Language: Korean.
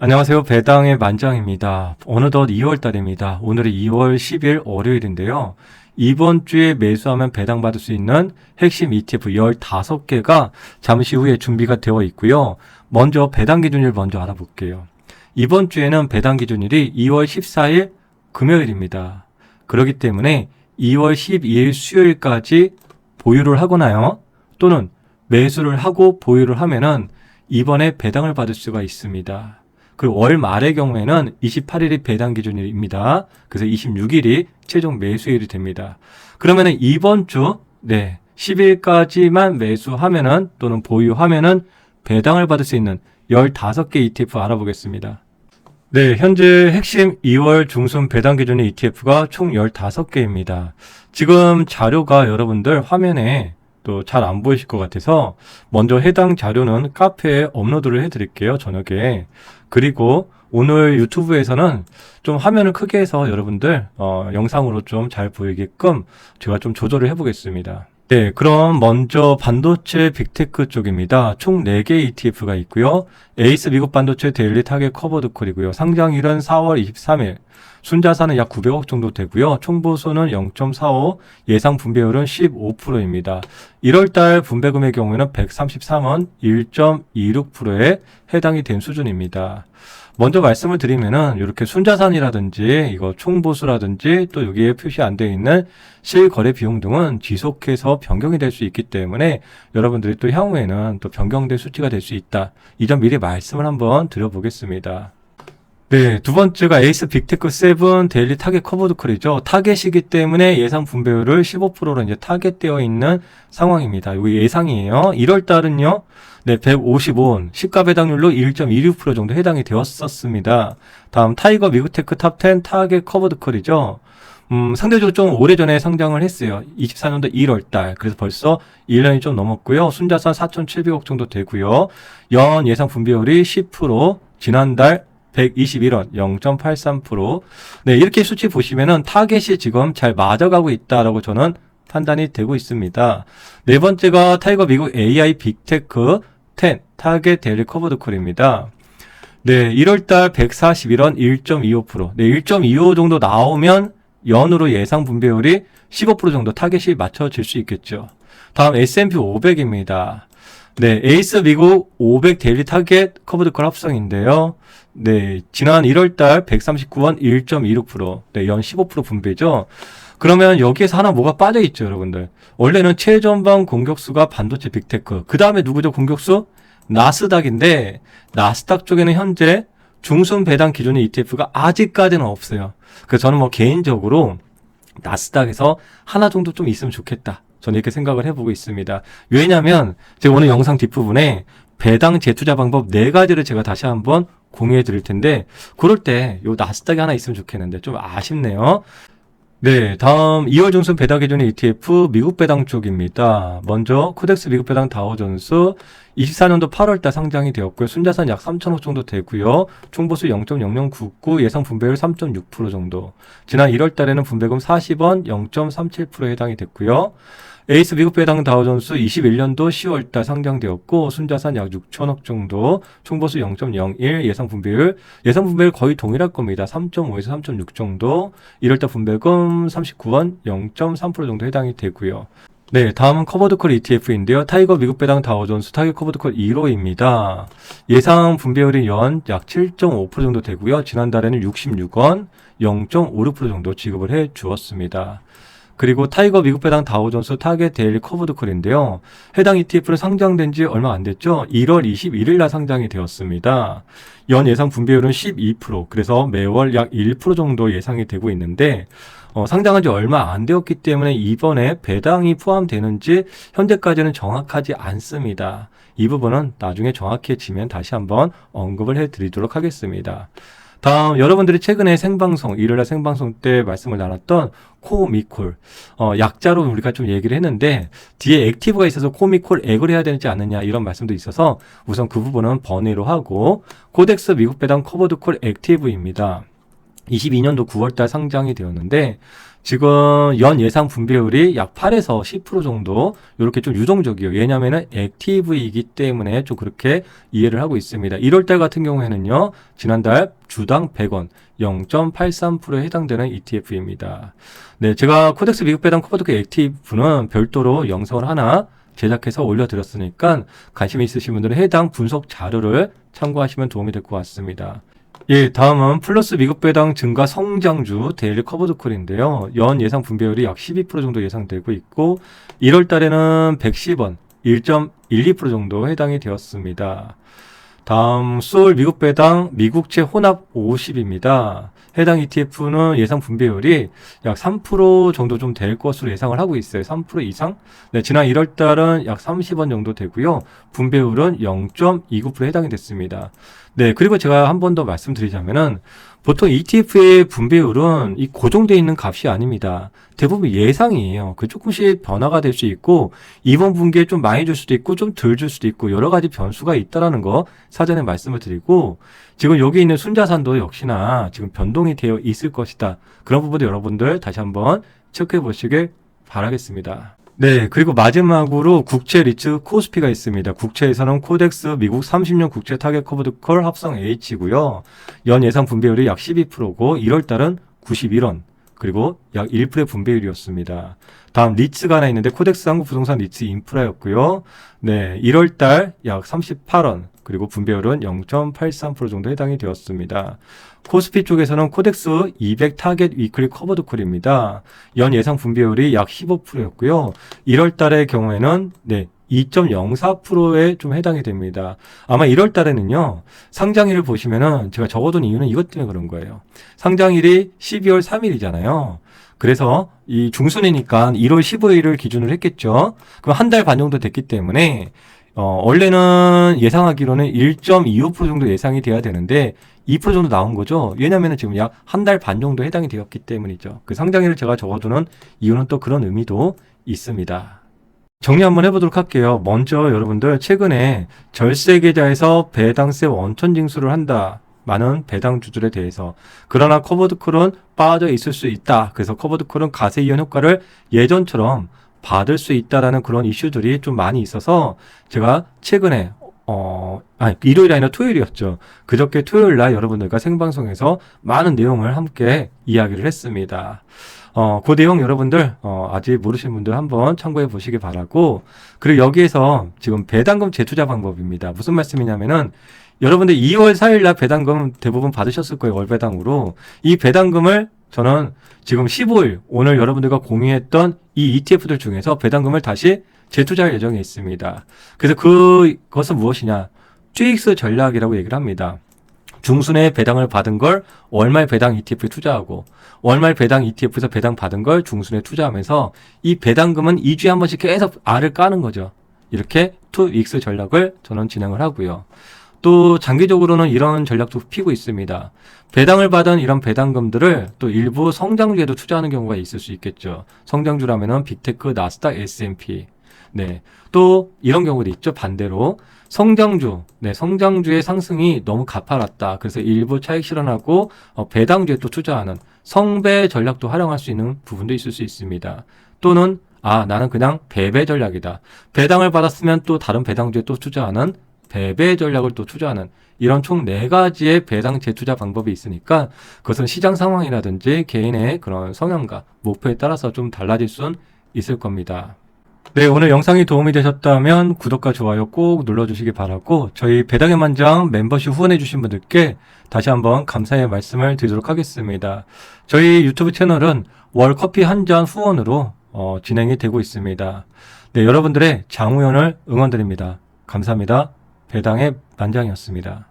안녕하세요. 배당의 만장입니다. 어느덧 2월달입니다. 오늘이 2월 10일 월요일인데요. 이번 주에 매수하면 배당받을 수 있는 핵심 ETF 15개가 잠시 후에 준비가 되어 있고요. 먼저 배당 기준일 먼저 알아볼게요. 이번 주에는 배당 기준일이 2월 14일 금요일입니다. 그렇기 때문에 2월 12일 수요일까지 보유를 하거나요. 또는 매수를 하고 보유를 하면은 이번에 배당을 받을 수가 있습니다. 그리고 월 말의 경우에는 28일이 배당 기준일입니다. 그래서 26일이 최종 매수일이 됩니다. 그러면은 이번 주, 10일까지만 매수하면은 또는 보유하면은 배당을 받을 수 있는 15개 ETF 알아보겠습니다. 네, 현재 핵심 2월 중순 배당 기준의 ETF가 총 15개입니다. 지금 자료가 여러분들 화면에 또 잘 안 보이실 것 같아서 먼저 해당 자료는 카페에 업로드를 해드릴게요, 저녁에. 그리고 오늘 유튜브에서는 좀 화면을 크게 해서 여러분들 영상으로 좀 잘 보이게끔 제가 좀 조절을 해보겠습니다. 네, 그럼 먼저 반도체 빅테크 쪽입니다. 총 4개 ETF가 있고요. 에이스 미국 반도체 데일리 타겟 커버드 콜이고요. 상장일은 4월 23일. 순자산은 약 900억 정도 되고요. 총보수는 0.45, 예상 분배율은 15%입니다. 1월달 분배금의 경우에는 133원 1.26%에 해당이 된 수준입니다. 먼저 말씀을 드리면은 이렇게 순자산이라든지 이거 총보수라든지 또 여기에 표시 안 되어 있는 실거래 비용 등은 지속해서 변경이 될 수 있기 때문에 여러분들이 또 향후에는 또 변경된 수치가 될 수 있다. 이 점 미리 말씀을 한번 드려보겠습니다. 네, 두 번째가 에이스 빅테크 7 데일리 타겟 커버드 콜이죠. 타겟이기 때문에 예상 분배율을 15%로 이제 타겟되어 있는 상황입니다. 여기 예상이에요. 1월 달은요. 네, 155원, 시가 배당률로 1.26% 정도 해당이 되었었습니다. 다음 타이거 미국테크 탑 10 타겟 커버드 콜이죠. 상대적으로 좀 오래전에 상장을 했어요. 24년도 1월 달. 그래서 벌써 1년이 좀 넘었고요. 순자산 4,700억 정도 되고요. 연 예상 분배율이 10%, 지난달 121원, 0.83%. 네, 이렇게 수치 보시면은 타겟이 지금 잘 맞아가고 있다라고 저는 판단이 되고 있습니다. 네 번째가 타이거 미국 AI 빅테크 10 타겟 데일리 커버드 콜입니다. 네, 1월달 141원 1.25%. 네, 1.25 정도 나오면 연으로 예상 분배율이 15% 정도 타겟이 맞춰질 수 있겠죠. 다음 S&P 500입니다. 네, 에이스 미국 500 데일리 타겟 커버드콜 합성인데요. 네, 지난 1월달 139원 1.26%. 네, 연 15% 분배죠. 그러면 여기에서 하나 뭐가 빠져있죠, 여러분들. 원래는 최전방 공격수가 반도체 빅테크. 그 다음에 누구죠, 공격수? 나스닥인데, 나스닥 쪽에는 현재 중순 배당 기준의 ETF가 아직까지는 없어요. 그래서 저는 뭐 개인적으로 나스닥에서 하나 정도 좀 있으면 좋겠다. 저는 이렇게 생각을 해보고 있습니다. 왜냐면 제가 오늘 영상 뒷부분에 배당 재투자 방법 4가지를 제가 다시 한번 공유해 드릴 텐데 그럴 때 요 나스닥이 하나 있으면 좋겠는데 좀 아쉽네요. 네, 다음 2월 중순 배당 기준의 ETF 미국 배당 쪽입니다. 먼저 코덱스 미국 배당 다우존스 24년도 8월달 상장이 되었고요. 순자산 약 3천억 정도 되고요. 총보수 0.0099, 예상 분배율 3.6% 정도. 지난 1월달에는 분배금 40원 0.37%에 해당이 됐고요. 에이스 미국 배당 다우존스 21년도 10월달 상장되었고 순자산 약 6천억 정도, 총보수 0.01, 예상 분배율 거의 동일할 겁니다. 3.5에서 3.6 정도, 1월달 분배금 39원 0.3% 정도 해당이 되고요. 네, 다음은 커버드콜 ETF인데요. 타이거 미국 배당 다우존스 타겟 커버드콜 1호입니다. 예상 분배율이 연 약 7.5% 정도 되고요. 지난달에는 66원 0.56% 정도 지급을 해 주었습니다. 그리고 타이거 미국 배당 다우존스 타겟 데일리 커버드 콜인데요. 해당 ETF는 상장된 지 얼마 안 됐죠? 1월 21일 날 상장이 되었습니다. 연 예상 분배율은 12%, 그래서 매월 약 1% 정도 예상이 되고 있는데 상장한 지 얼마 안 되었기 때문에 이번에 배당이 포함되는지 현재까지는 정확하지 않습니다. 이 부분은 나중에 정확해지면 다시 한번 언급을 해드리도록 하겠습니다. 다음 여러분들이 최근에 생방송, 일요일날 생방송 때 말씀을 나눴던 코미콜 약자로 우리가 좀 얘기를 했는데 뒤에 액티브가 있어서 코미콜 액을 해야 되지 않느냐 이런 말씀도 있어서 우선 그 부분은 번외로 하고 코덱스 미국 배당 커버드콜 액티브입니다. 22년도 9월달 상장이 되었는데 지금 연 예상 분배율이 약 8에서 10% 정도 이렇게 좀 유동적이에요. 왜냐하면 액티브이기 때문에 좀 그렇게 이해를 하고 있습니다. 1월달 같은 경우에는요. 지난달 주당 100원 0.83%에 해당되는 ETF입니다. 네, 제가 코덱스 미국 배당 코버드크 액티브는 별도로 영상을 하나 제작해서 올려드렸으니까 관심 있으신 분들은 해당 분석 자료를 참고하시면 도움이 될 것 같습니다. 예, 다음은 플러스 미국 배당 증가 성장주 데일리 커버드 콜인데요. 연 예상 분배율이 약 12% 정도 예상되고 있고 1월 달에는 110원 1.12% 정도 해당이 되었습니다. 다음 소울 미국 배당 미국채 혼합 50입니다. 해당 ETF는 예상 분배율이 약 3% 정도 좀 될 것으로 예상을 하고 있어요. 3% 이상? 네, 지난 1월 달은 약 30원 정도 되고요. 분배율은 0.29% 해당이 됐습니다. 네, 그리고 제가 한 번 더 말씀드리자면은 보통 ETF의 분배율은 이 고정되어 있는 값이 아닙니다. 대부분 예상이에요. 그 조금씩 변화가 될 수 있고 이번 분기에 좀 많이 줄 수도 있고 좀 덜 줄 수도 있고 여러 가지 변수가 있다라는 거 사전에 말씀을 드리고 지금 여기 있는 순자산도 역시나 지금 변동이 되어 있을 것이다. 그런 부분도 여러분들 다시 한번 체크해 보시길 바라겠습니다. 네, 그리고 마지막으로 국채 리츠 코스피가 있습니다. 국채에서는 코덱스 미국 30년 국채 타겟 커버드 콜 합성 H고요. 연 예상 분배율이 약 12%고 1월 달은 91원. 그리고 약 1%의 분배율이었습니다. 다음 리츠가 하나 있는데 코덱스 한국부동산 리츠 인프라였고요. 네, 1월 달 약 38원. 그리고 분배율은 0.83% 정도 해당이 되었습니다. 코스피 쪽에서는 코덱스 200 타겟 위클리 커버드 콜입니다. 연 예상 분배율이 약 15%였고요. 1월 달의 경우에는 2.04%에 좀 해당이 됩니다. 아마 1월 달에는요, 상장일을 보시면은 제가 적어둔 이유는 이것 때문에 그런 거예요. 상장일이 12월 3일이잖아요. 그래서 이 중순이니까 1월 15일을 기준으로 했겠죠. 그럼 한 달 반 정도 됐기 때문에 원래는 예상하기로는 1.25% 정도 예상이 돼야 되는데 2% 정도 나온 거죠. 왜냐하면 지금 약 한 달 반 정도 해당이 되었기 때문이죠. 그 상장일을 제가 적어두는 이유는 또 그런 의미도 있습니다. 정리 한번 해보도록 할게요. 먼저 여러분들 최근에 절세 계좌에서 배당세 원천 징수를 한다. 많은 배당주들에 대해서. 그러나 커버드콜은 빠져 있을 수 있다. 그래서 커버드콜은 가세 이연 효과를 예전처럼 받을 수 있다라는 그런 이슈들이 좀 많이 있어서 제가 최근에 일요일이 아니라 토요일이었죠. 그저께 토요일 날 여러분들과 생방송에서 많은 내용을 함께 이야기를 했습니다. 그 내용 여러분들 아직 모르시는 분들 한번 참고해 보시기 바라고, 그리고 여기에서 지금 배당금 재투자 방법입니다. 무슨 말씀이냐면은 여러분들 2월 4일 날 배당금 대부분 받으셨을 거예요. 월배당으로. 이 배당금을 저는 지금 15일 오늘 여러분들과 공유했던 이 ETF들 중에서 배당금을 다시 재투자할 예정에 있습니다. 그래서 그것은 무엇이냐? GX 전략이라고 얘기를 합니다. 중순에 배당을 받은 걸 월말 배당 ETF에 투자하고 월말 배당 ETF에서 배당 받은 걸 중순에 투자하면서 이 배당금은 2주에 한 번씩 계속 알을 까는 거죠. 이렇게 2X 전략을 저는 진행을 하고요. 또 장기적으로는 이런 전략도 피고 있습니다. 배당을 받은 이런 배당금들을 또 일부 성장주에도 투자하는 경우가 있을 수 있겠죠. 성장주라면은 빅테크, 나스닥, S&P. 네. 또 이런 경우도 있죠. 반대로 성장주의 상승이 너무 가파랐다. 그래서 일부 차익 실현하고 배당주에 또 투자하는 성배 전략도 활용할 수 있는 부분도 있을 수 있습니다. 또는 나는 그냥 배배 전략이다. 배당을 받았으면 또 다른 배당주에 또 투자하는 배배 전략을 또 투자하는 이런 총 4가지의 배당 재투자 방법이 있으니까 그것은 시장 상황이라든지 개인의 그런 성향과 목표에 따라서 좀 달라질 수는 있을 겁니다. 네, 오늘 영상이 도움이 되셨다면 구독과 좋아요 꼭 눌러주시기 바라고, 저희 배당의 만장 멤버십 후원해주신 분들께 다시 한번 감사의 말씀을 드리도록 하겠습니다. 저희 유튜브 채널은 월 커피 한 잔 후원으로 진행이 되고 있습니다. 네, 여러분들의 장우연을 응원드립니다. 감사합니다. 배당의 만장이었습니다.